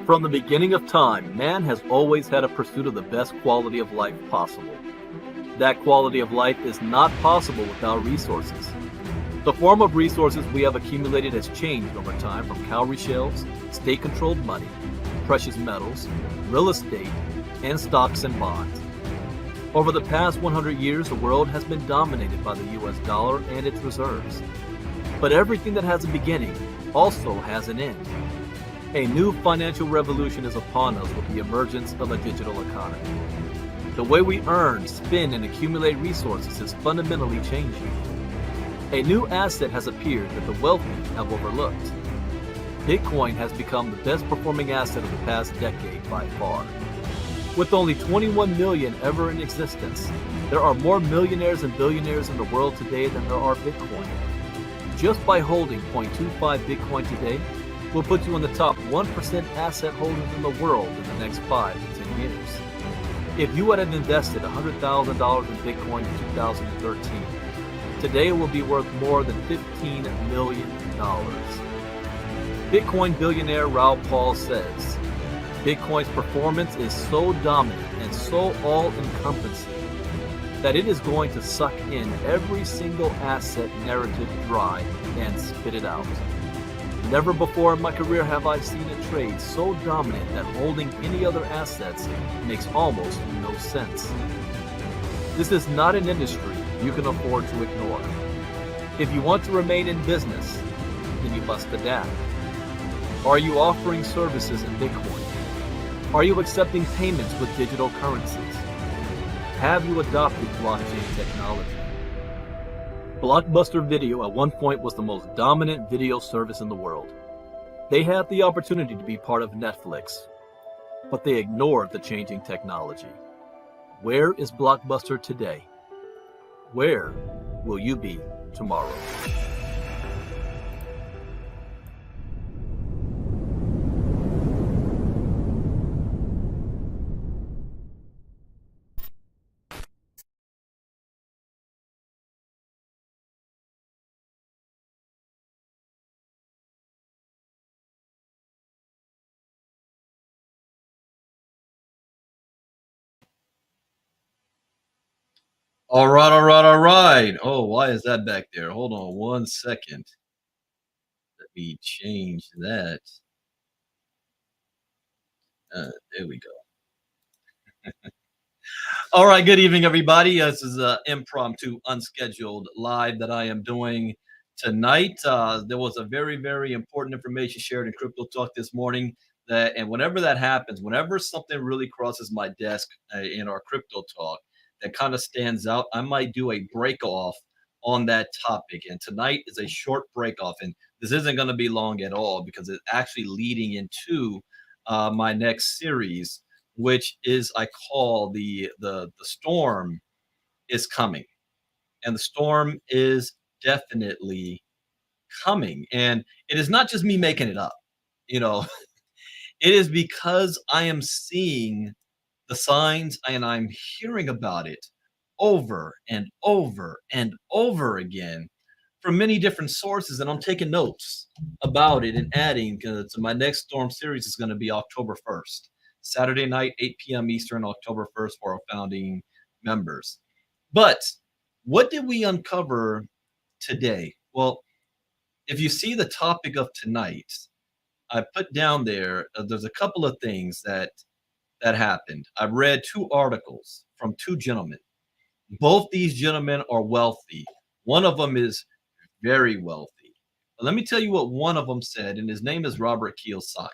From the beginning of time, man has always had a pursuit of the best quality of life possible. That quality of life is not possible without resources. The form of resources we have accumulated has changed over time from cowrie shells, state-controlled money, precious metals, real estate, and stocks and bonds. Over the past 100 years, the world has been dominated by the US dollar and its reserves. But everything that has a beginning also has an end. A new financial revolution is upon us with the emergence of a digital economy. The way we earn, spend, and accumulate resources is fundamentally changing. A new asset has appeared that the wealthy have overlooked. Bitcoin has become the best performing asset of the past decade by far. With only 21 million ever in existence, there are more millionaires and billionaires in the world today than there are Bitcoin. Just by holding 0.25 Bitcoin today will put you in the top 1% asset holders in the world in the next 5 to 10 years. If you had invested $100,000 in Bitcoin in 2013, today it will be worth more than $15 million. Bitcoin billionaire Raoul Pal says, Bitcoin's performance is so dominant and so all-encompassing that it is going to suck in every single asset narrative dry and spit it out. Never before in my career have I seen a trade so dominant that holding any other assets makes almost no sense. This is not an industry you can afford to ignore. If you want to remain in business, then you must adapt. Are you offering services in Bitcoin? Are you accepting payments with digital currencies? Have you adopted blockchain technology? Blockbuster Video at one point was the most dominant video service in the world. They had the opportunity to be part of Netflix, but they ignored the changing technology. Where is Blockbuster today? Where will you be tomorrow? All right, all right, all right. Oh, why is that back there? Hold on one second. Let me change that. There we go. All right, good evening, everybody. This is an impromptu, unscheduled live that I am doing tonight. There was a very, very important information shared in Crypto Talk this morning. And whenever that happens, whenever something really crosses my desk in our Crypto Talk that kind of stands out, I might do a break off on that topic. And tonight is a short break off, and this isn't going to be long at all because it's actually leading into my next series, which is I call the storm is coming, and the storm is definitely coming, and it is not just me making it up. You know, it is because I am seeing the signs and I'm hearing about it over and over and over again from many different sources, and I'm taking notes about it and adding to my next storm series is going to be October 1st, Saturday night, 8 p.m. Eastern, October 1st for our founding members. But what did we uncover today? Well, if you see the topic of tonight, I put down there, there's a couple of things that happened. I read two articles from two gentlemen. Both these gentlemen are wealthy. One of them is very wealthy. But let me tell you what one of them said, and his name is Robert Kiyosaki.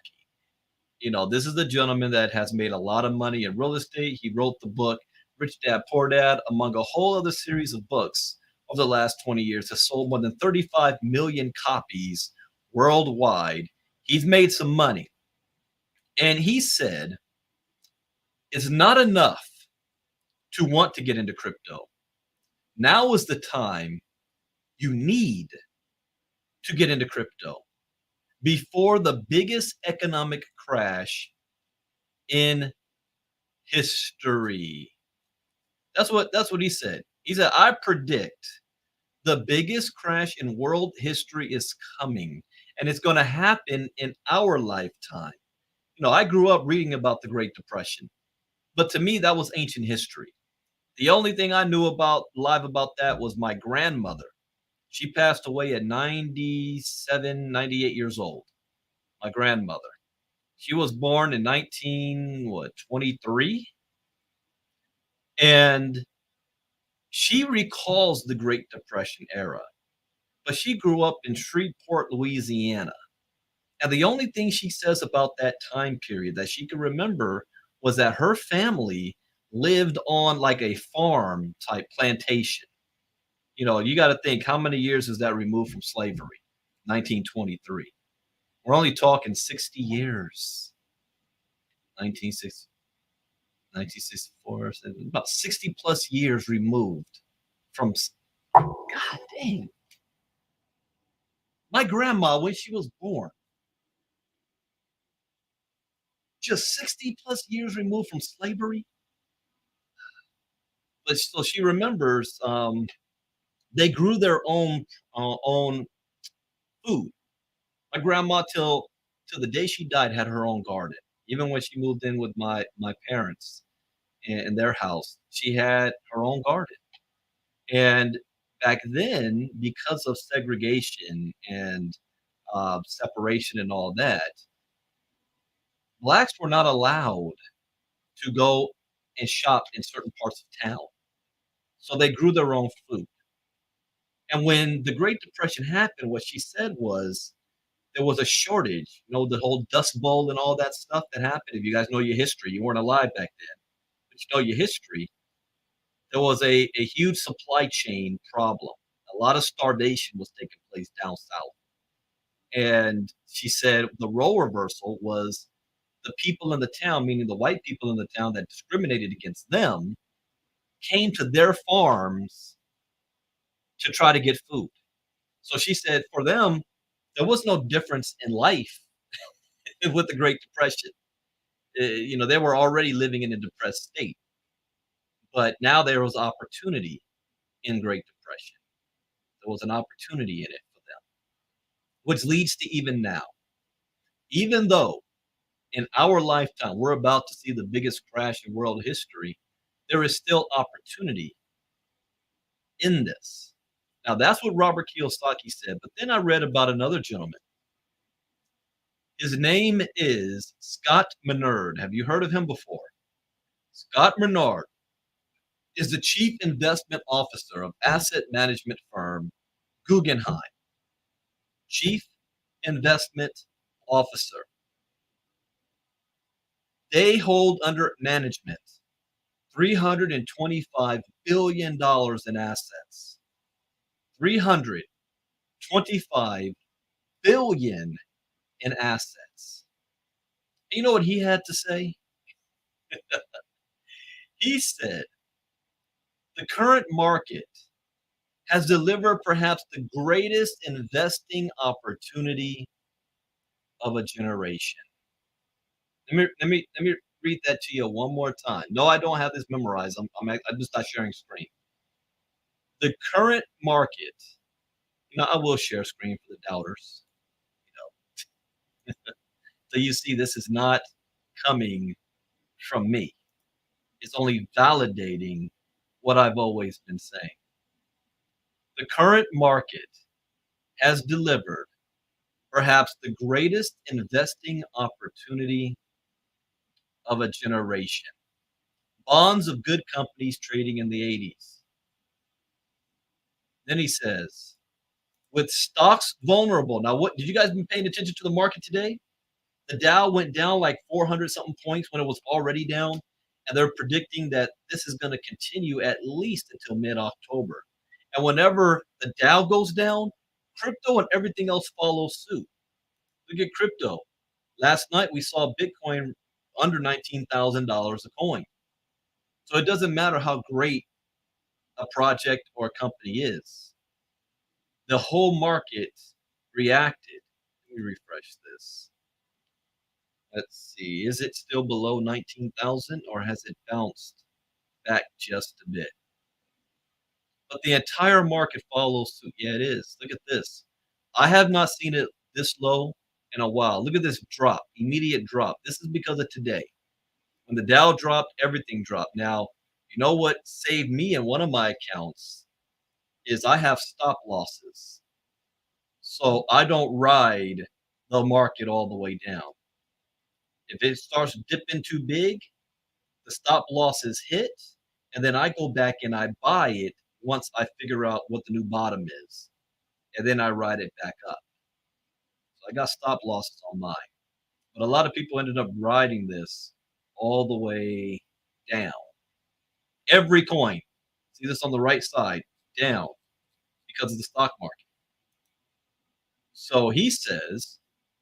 You know, this is the gentleman that has made a lot of money in real estate. He wrote the book Rich Dad Poor Dad, among a whole other series of books over the last 20 years, has sold more than 35 million copies worldwide. He's made some money. And he said, it's not enough to want to get into crypto. Now is the time you need to get into crypto before the biggest economic crash in history. That's what he said. He said, I predict the biggest crash in world history is coming, and it's going to happen in our lifetime. I grew up reading about the Great Depression, but to me, that was ancient history. The only thing I knew about that was my grandmother. She passed away at 97, 98 years old. My grandmother. She was born in 23, and she recalls the Great Depression era, but she grew up in Shreveport, Louisiana. And the only thing she says about that time period that she can remember was that her family lived on like a farm type plantation. You got to think, how many years is that removed from slavery? 1923. We're only talking 60 years. 1960, 1964, so about 60 plus years removed from. God dang. My grandma, when she was born, just 60 plus years removed from slavery. But so she remembers, they grew their own food. My grandma, till the day she died, had her own garden. Even when she moved in with my parents in their house, she had her own garden. And back then, because of segregation and separation and all that, blacks were not allowed to go and shop in certain parts of town. So they grew their own food. And when the Great Depression happened, what she said was there was a shortage, the whole Dust Bowl and all that stuff that happened. If you guys know your history, you weren't alive back then, but you know your history. There was a huge supply chain problem. A lot of starvation was taking place down south. And she said the role reversal was the people in the town, meaning the white people in the town that discriminated against them, came to their farms to try to get food. So she said for them, there was no difference in life with the Great Depression. They were already living in a depressed state, but now there was opportunity in Great Depression. There was an opportunity in it for them, which leads to even now. Even though in our lifetime we're about to see the biggest crash in world history, there is still opportunity in this. Now, that's what Robert Kiyosaki said, but then I read about another gentleman. His name is Scott Menard. Have you heard of him before? Scott Menard is the chief investment officer of asset management firm Guggenheim. Chief investment officer. They hold under management $325 billion in assets. 325 billion in assets. You know what he had to say? He said the current market has delivered perhaps the greatest investing opportunity of a generation. Let me read that to you one more time. No, I don't have this memorized. I'm just not sharing screen. The current market. I will share screen for the doubters. So you see, this is not coming from me. It's only validating what I've always been saying. The current market has delivered perhaps the greatest investing opportunity of a generation. Bonds of good companies trading in the 80s. Then he says, with stocks vulnerable. Now, what did you guys been paying attention to the market today? The Dow went down like 400 something points when it was already down, and they're predicting that this is going to continue at least until mid-October. And whenever the Dow goes down, crypto and everything else follows suit. Look at crypto. Last night we saw Bitcoin under $19,000 a coin. So it doesn't matter how great a project or a company is. The whole market reacted. Let me refresh this. Let's see. Is it still below 19,000 or has it bounced back just a bit? But the entire market follows suit. Yeah, it is. Look at this. I have not seen it this low in a while. Look at this drop, immediate drop. This is because of today. When the Dow dropped, everything dropped. Now, you know what saved me in one of my accounts is I have stop losses. So I don't ride the market all the way down. If it starts dipping too big, the stop loss is hit, and then I go back and I buy it once I figure out what the new bottom is, and then I ride it back up. So I got stop losses on mine. But a lot of people ended up riding this all the way down. Every coin, see this on the right side, down because of the stock market. So he says,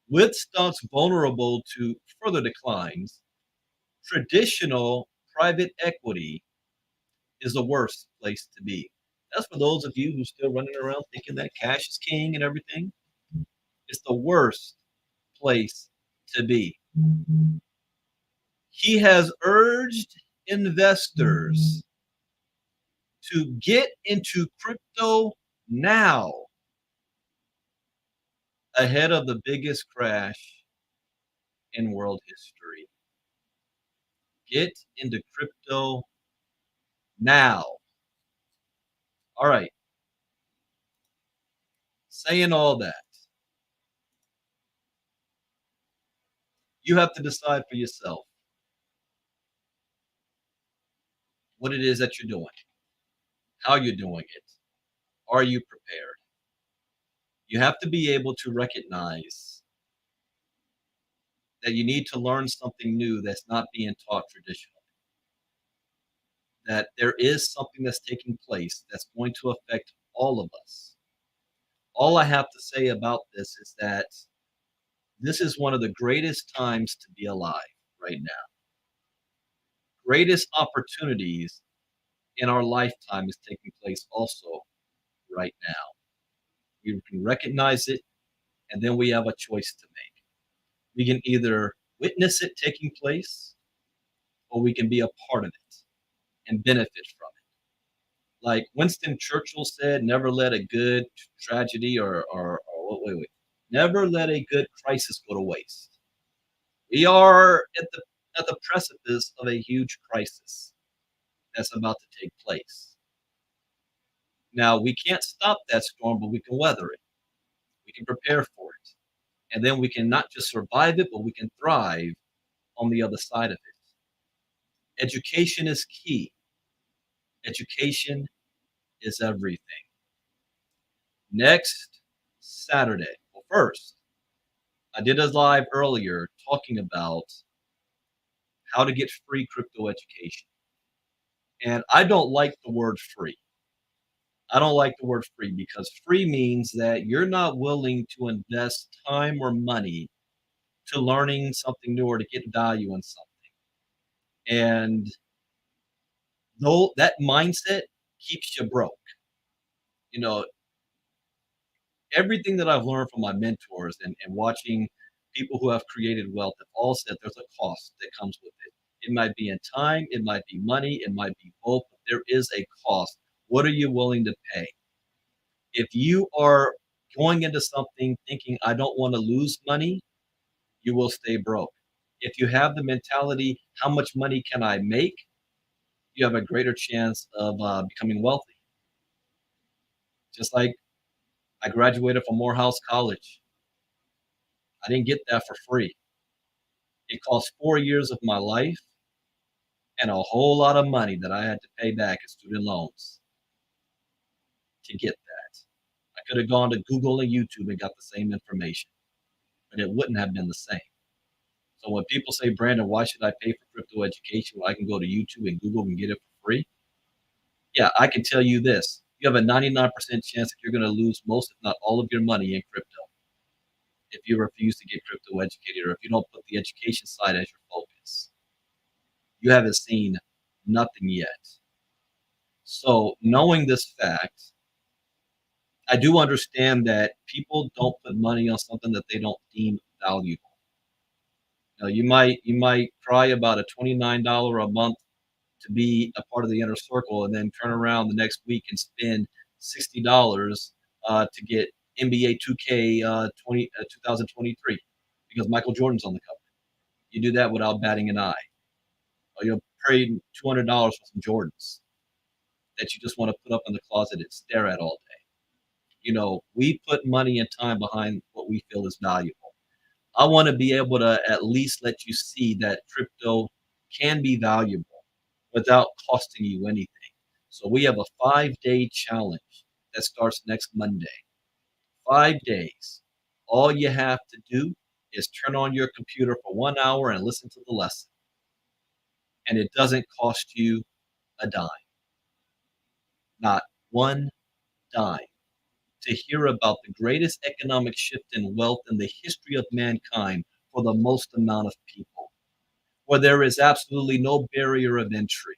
with stocks vulnerable to further declines, traditional private equity is the worst place to be. That's for those of you who still running around thinking that cash is king and everything. It's the worst place to be. He has urged investors to get into crypto now ahead of the biggest crash in world history. Get into crypto now. All right. Saying all that, you have to decide for yourself what it is that you're doing, how you're doing it. Are you prepared? You have to be able to recognize that you need to learn something new that's not being taught traditionally. That there is something that's taking place that's going to affect all of us. All I have to say about this is that this is one of the greatest times to be alive right now. Greatest opportunities in our lifetime is taking place also right now. We can recognize it, and then we have a choice to make. We can either witness it taking place, or we can be a part of it and benefit from it. Like Winston Churchill said, never let a good tragedy or never let a good crisis go to waste. We are at the precipice of a huge crisis that's about to take place. Now, we can't stop that storm, but we can weather it. We can prepare for it. And then we can not just survive it, but we can thrive on the other side of it. Education is key. Education is everything. Next Saturday, well, first, I did a live earlier talking about how to get free crypto education. And I don't like the word free. I don't like the word free because free means that you're not willing to invest time or money to learning something new or to get value in something. And though that mindset keeps you broke. You know, everything that I've learned from my mentors and watching people who have created wealth have all said there's a cost that comes with it. It might be in time, it might be money, it might be both, but there is a cost. What are you willing to pay? If you are going into something thinking, I don't want to lose money, you will stay broke. If you have the mentality, how much money can I make? You have a greater chance of becoming wealthy. Just like I graduated from Morehouse College. I didn't get that for free. It cost 4 years of my life and a whole lot of money that I had to pay back in student loans to get that. I could have gone to Google and YouTube and got the same information, but it wouldn't have been the same. So when people say, Brandon, why should I pay for crypto education when I can go to YouTube and Google and get it for free? Yeah, I can tell you this. You have a 99% chance that you're going to lose most, if not all of your money in crypto if you refuse to get crypto educated or if you don't put the education side as your focus. You haven't seen nothing yet. So knowing this fact, I do understand that people don't put money on something that they don't deem valuable. Now, you might cry about a $29 a month to be a part of the inner circle, and then turn around the next week and spend $60 to get NBA 2K 2023. because Michael Jordan's on the cover. You do that without batting an eye. Or you'll pay $200 for some Jordans that you just want to put up in the closet and stare at all day. We put money and time behind what we feel is valuable. I want to be able to at least let you see that crypto can be valuable without costing you anything. So we have a 5-day challenge that starts next Monday. 5 days. All you have to do is turn on your computer for 1 hour and listen to the lesson. And it doesn't cost you a dime. Not one dime. To hear about the greatest economic shift in wealth in the history of mankind for the most amount of people, where there is absolutely no barrier of entry,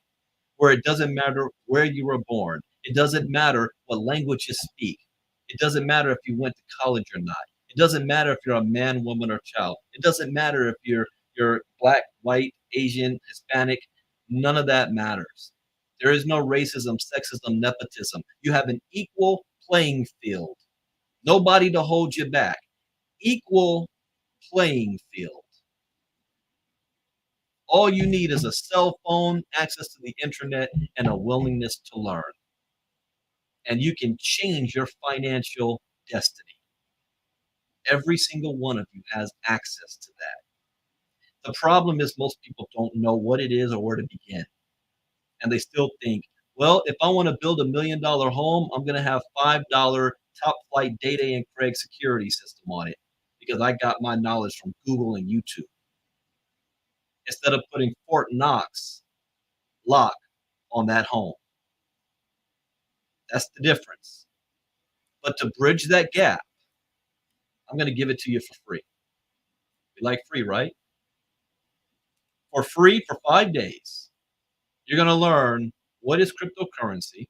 where it doesn't matter where you were born, it doesn't matter what language you speak, it doesn't matter if you went to college or not, it doesn't matter if you're a man, woman, or child, it doesn't matter if you're black, white, Asian, Hispanic, none of that matters. There is no racism, sexism, nepotism. You have an equal playing field. Nobody to hold you back. Equal playing field. All you need is a cell phone, access to the internet, and a willingness to learn. And you can change your financial destiny. Every single one of you has access to that. The problem is most people don't know what it is or where to begin. And they still think, well, if I want to build $1 million home, I'm going to have $5 top flight Data and Craig security system on it because I got my knowledge from Google and YouTube. Instead of putting Fort Knox lock on that home. That's the difference. But to bridge that gap, I'm going to give it to you for free. You like free, right? For free for 5 days, you're going to learn what is cryptocurrency,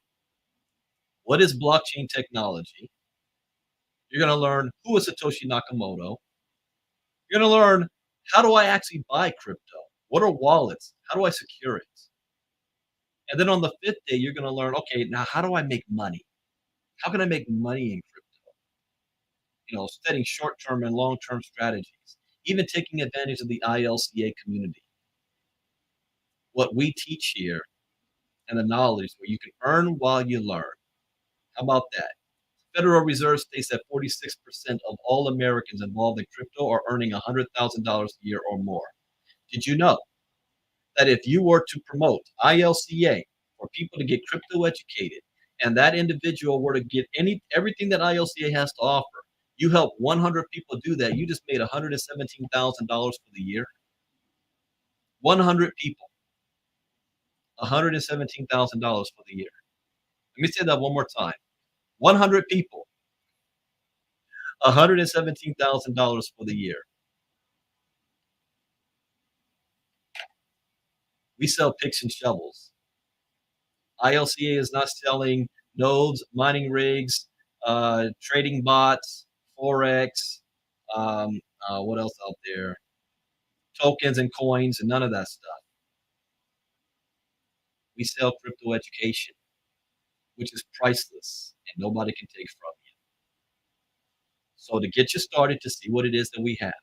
what is blockchain technology. You're going to learn who is Satoshi Nakamoto. You're going to learn how do I actually buy crypto? What are wallets? How do I secure it? And then on the 5th day, you're going to learn, okay, now how do I make money? How can I make money in crypto? Setting short-term and long-term strategies, even taking advantage of the ILCA community. What we teach here and the knowledge where you can earn while you learn. How about that? Federal Reserve states that 46% of all Americans involved in crypto are earning $100,000 a year or more. Did you know that if you were to promote ILCA for people to get crypto educated, and that individual were to get everything that ILCA has to offer, you help 100 people do that, you just made $117,000 for the year. 100 people, $117,000 for the year. Let me say that one more time. 100 people, $117,000 for the year. We sell picks and shovels. ILCA is not selling nodes, mining rigs, trading bots, Forex, what else out there? Tokens and coins and none of that stuff. We sell crypto education, which is priceless and nobody can take from you. So to get you started to see what it is that we have,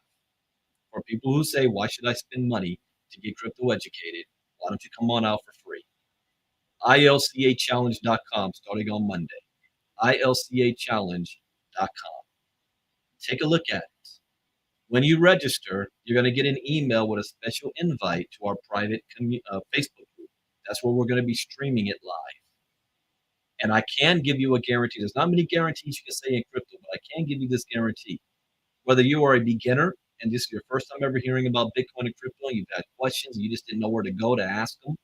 for people who say, why should I spend money to get crypto educated? Why don't you come on out for free? ILCAchallenge.com starting on Monday. ILCAchallenge.com. Take a look at it. When you register, you're going to get an email with a special invite to our private Facebook group. That's where we're going to be streaming it live. And I can give you a guarantee. There's not many guarantees you can say in crypto, but I can give you this guarantee. Whether you are a beginner and this is your first time ever hearing about Bitcoin and crypto, and you've had questions and you just didn't know where to go to ask them.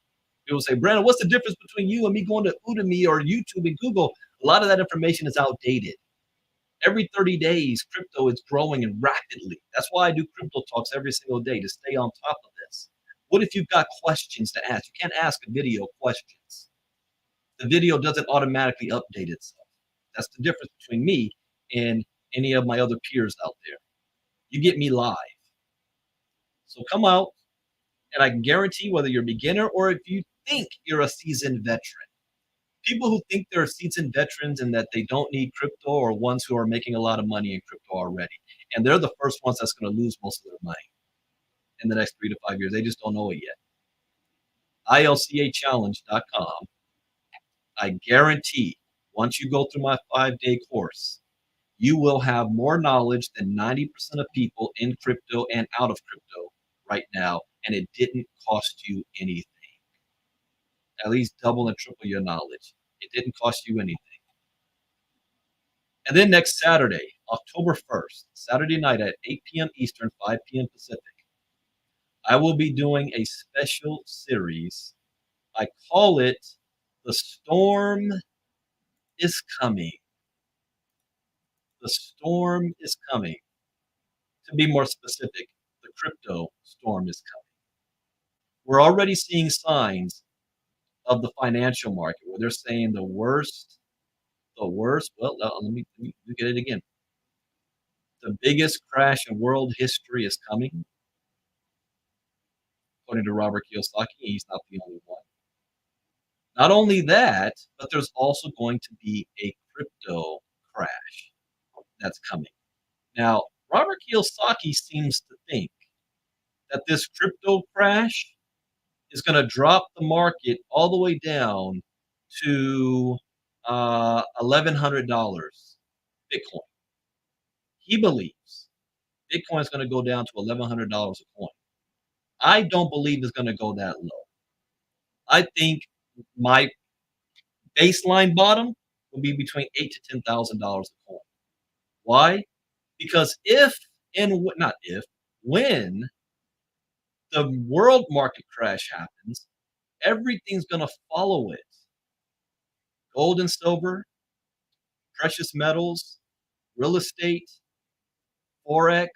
People say, Brandon, what's the difference between you and me going to Udemy or YouTube and Google? A lot of that information is outdated. Every 30 days, crypto is growing and rapidly. That's why I do crypto talks every single day to stay on top of this. What if you've got questions to ask? You can't ask a video questions. The video doesn't automatically update itself. That's the difference between me and any of my other peers out there. You get me live. So come out, and I can guarantee whether you're a beginner or if you think you're a seasoned veteran, People who think they're seasoned veterans and that they don't need crypto are ones who are making a lot of money in crypto already. And they're the first ones that's going to lose most of their money in the next 3 to 5 years. They just don't know it yet. ILCAchallenge.com. I guarantee once you go through my 5-day course, you will have more knowledge than 90% of people in crypto and out of crypto right now. And it didn't cost you anything. At least double and triple your knowledge. It didn't cost you anything. And then next Saturday, October 1st, Saturday night at 8 p.m. Eastern, 5 p.m. Pacific, I will be doing a special series. I call it The Storm is Coming. The storm is coming. To be more specific, the crypto storm is coming. We're already seeing signs of the financial market where they're saying well, let me get it again. The biggest crash in world history is coming, according to Robert Kiyosaki. He's not the only one. Not only that, but there's also going to be a crypto crash that's coming. Now, Robert Kiyosaki seems to think that this crypto crash is going to drop the market all the way down to $1,100 Bitcoin. He believes Bitcoin is going to go down to $1,100 a coin. I don't believe it's going to go that low. I think my baseline bottom will be between $8,000 to $10,000 a coin. Why? Because when the world market crash happens, everything's going to follow it. Gold and silver, precious metals, real estate, forex,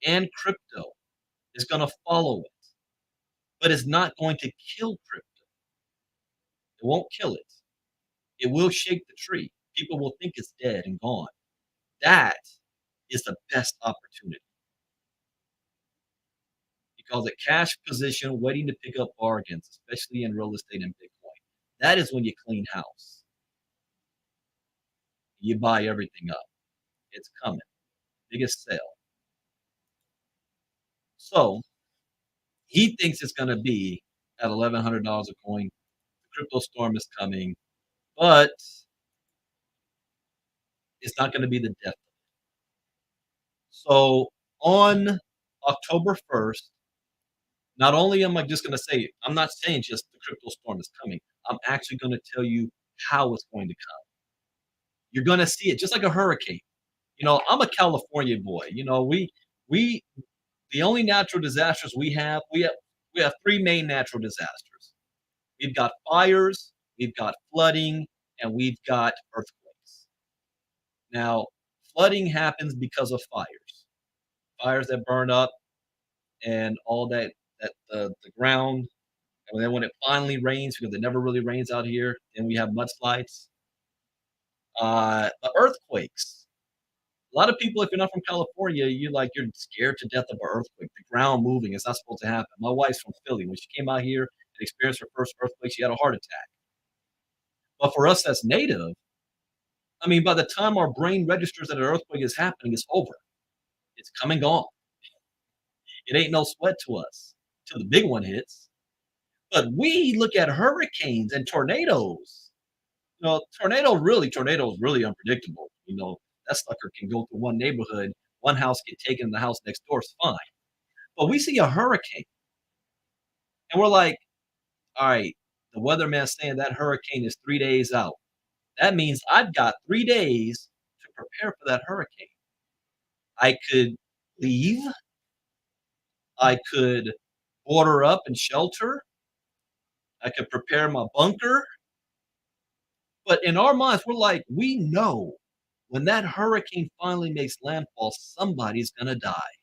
and crypto is going to follow it. But it's not going to kill crypto. It won't kill it. It will shake the tree. People will think it's dead and gone. That is the best opportunity. Because a cash position waiting to pick up bargains, especially in real estate and Bitcoin, that is when you clean house. You buy everything up. It's coming. Biggest sale. So he thinks it's going to be at $1,100 a coin. The crypto storm is coming, but it's not going to be the death. So on October 1st, not only am I just going to say, I'm not saying just the crypto storm is coming. I'm actually going to tell you how it's going to come. You're going to see it just like a hurricane. I'm a California boy. We the only natural disasters we have three main natural disasters. We've got fires, we've got flooding, and we've got earthquakes. Now, flooding happens because of fires that burn up and all that the ground. And then when it finally rains, because it never really rains out here, then we have mudslides. The earthquakes. A lot of people, if you're not from California, you're scared to death of an earthquake. The ground moving, it's not supposed to happen. My wife's from Philly. When she came out here and experienced her first earthquake, she had a heart attack. But for us that's native, I mean, by the time our brain registers that an earthquake is happening, it's over. It's come and gone. It ain't no sweat to us till the big one hits. But we look at hurricanes and tornadoes. Tornadoes really unpredictable. That sucker can go through one neighborhood, one house get taken, and the house next door is fine. But we see a hurricane, and we're like, all right, the weatherman's saying that hurricane is 3 days out. That means I've got 3 days to prepare for that hurricane. I could leave. I could order up and shelter. I could prepare my bunker. But in our minds, we're like, we know when that hurricane finally makes landfall, somebody's going to die.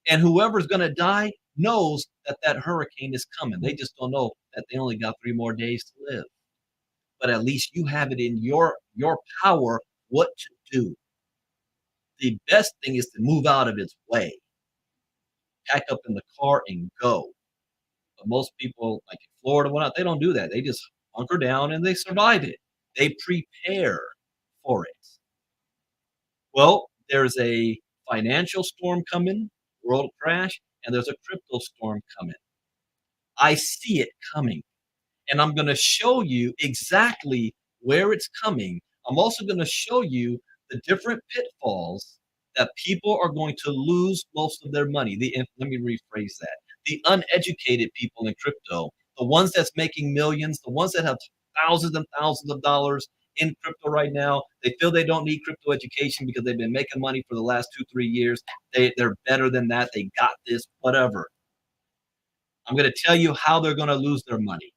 And whoever's going to die knows that that hurricane is coming. They just don't know that they only got 3 more days to live. But at least you have it in your power what to do. The best thing is to move out of its way. Pack up in the car and go. But most people, like in Florida, they don't do that. They just hunker down and they survive it. They prepare for it. Well, there's a financial storm coming, world crash, and there's a crypto storm coming. I see it coming, and I'm gonna show you exactly where it's coming. I'm also gonna show you the different pitfalls that people are going to lose most of their money. Let me rephrase that. The uneducated people in crypto, the ones that's making millions, the ones that have thousands and thousands of dollars in crypto right now, they feel they don't need crypto education because they've been making money for the last 2, 3 years. They're better than that. They got this, whatever. I'm gonna tell you how they're gonna lose their money.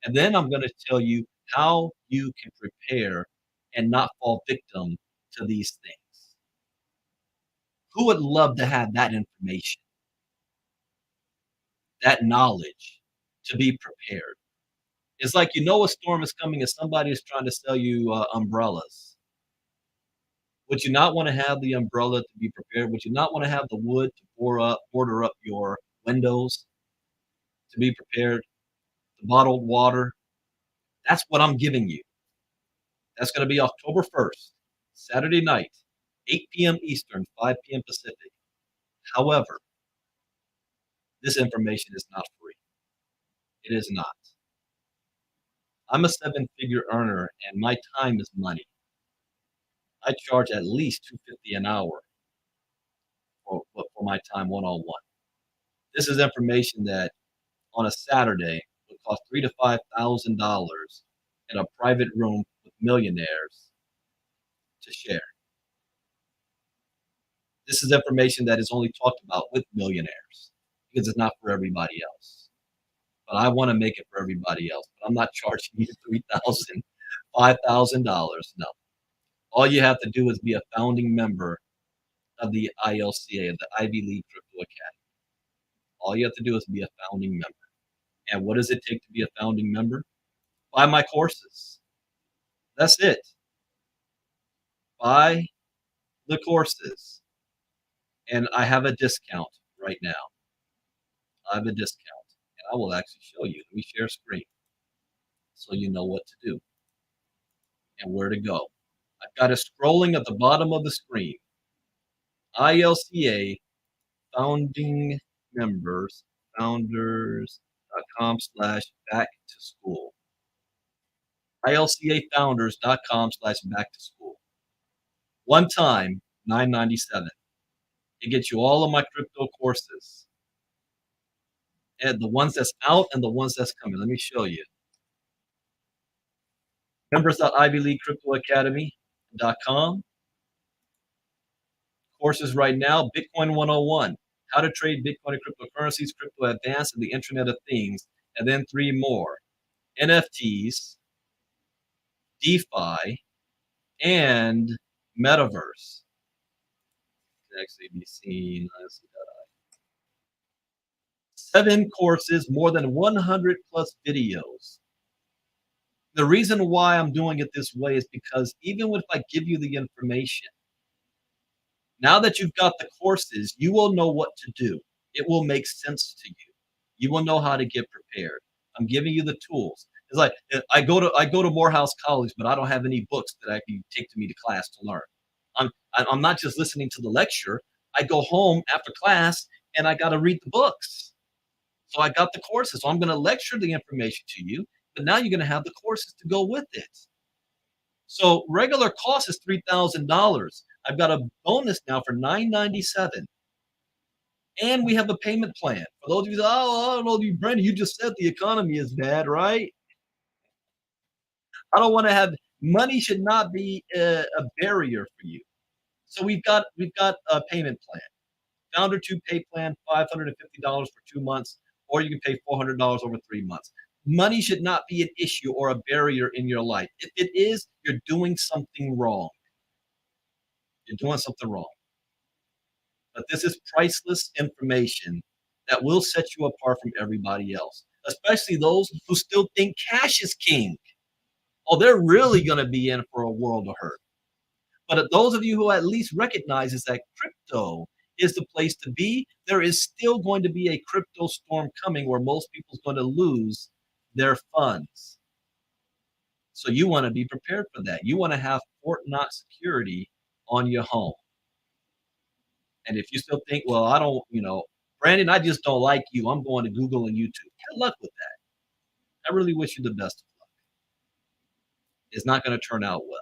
And then I'm gonna tell you how you can prepare and not fall victim to these things. Who would love to have that information, that knowledge, to be prepared? It's like you know a storm is coming and somebody is trying to sell you umbrellas. Would you not want to have the umbrella to be prepared? Would you not want to have the wood to border up your windows to be prepared? The bottled water. That's what I'm giving you. That's going to be October 1st, Saturday night, 8 p.m. Eastern, 5 p.m. Pacific. However, this information is not free. It is not. I'm a seven-figure earner, and my time is money. I charge at least $250 an hour for my time one-on-one. This is information that on a Saturday would cost $3,000 to $5,000 in a private room with millionaires to share. This is information that is only talked about with millionaires because it's not for everybody else. But I want to make it for everybody else. But I'm not charging you $3,000, $5,000. No. All you have to do is be a founding member of the ILCA, of the Ivy League Crypto Academy. All you have to do is be a founding member. And what does it take to be a founding member? Buy my courses. That's it. Buy the courses. And I have a discount right now. I have a discount. And I will actually show you. Let me share screen so you know what to do and where to go. I've got it scrolling at the bottom of the screen. ILCA founding members, founders.com/back to school. ILCAfounders.com/back to school. One time, $9.97. It gets you all of my crypto courses. And the ones that's out and the ones that's coming. Let me show you. Members.ivyleaguecryptoacademy.com. Courses right now, Bitcoin 101, how to trade Bitcoin and cryptocurrencies, crypto advanced, and the Internet of Things, and then 3 more. NFTs, DeFi, and Metaverse. Can actually be seen. Let's see that. 7 courses, more than 100 plus videos. The reason why I'm doing it this way is because even if I give you the information, now that you've got the courses, you will know what to do. It will make sense to you. You will know how to get prepared. I'm giving you the tools. It's like I go to Morehouse College, but I don't have any books that I can take to me to class to learn. I'm not just listening to the lecture. I go home after class and I got to read the books. So I got the courses. So I'm going to lecture the information to you, but now you're going to have the courses to go with it. So regular cost is $3,000. I've got a bonus now for $9.97. And we have a payment plan. For those of you that, oh, I don't know, Brandon, you just said the economy is bad, right? I don't want to have money should not be a barrier for you. So we've got a payment plan. Founder 2 pay plan, $550 for 2 months, or you can pay $400 over 3 months. Money should not be an issue or a barrier in your life. If it is, you're doing something wrong. You're doing something wrong. But this is priceless information that will set you apart from everybody else, especially those who still think cash is king. Oh, they're really going to be in for a world of hurt. But those of you who at least recognizes that crypto is the place to be, there is still going to be a crypto storm coming where most people's going to lose their funds. So you want to be prepared for that. You want to have Fort Knox security on your home. And if you still think, well, I don't, Brandon, I just don't like you. I'm going to Google and YouTube. Good luck with that. I really wish you the best of luck. It's not going to turn out well.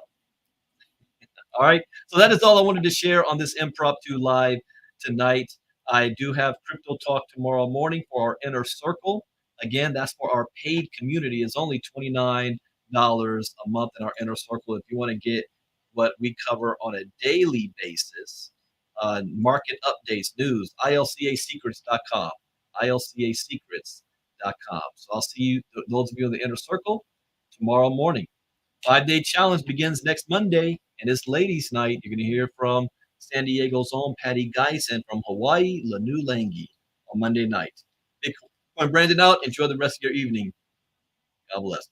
All right. So that is all I wanted to share on this impromptu live tonight. I do have crypto talk tomorrow morning for our inner circle. Again, that's for our paid community. It's only $29 a month in our inner circle. If you want to get what we cover on a daily basis, market updates, news, ilcasecrets.com, ilcasecrets.com. So I'll see you, those of you in the inner circle, tomorrow morning. 5-day challenge begins next Monday, and it's ladies' night. You're going to hear from San Diego's own Patty Geis and from Hawaii, Lanu Langi on Monday night. Bitcoin Brandon out. Enjoy the rest of your evening. God bless.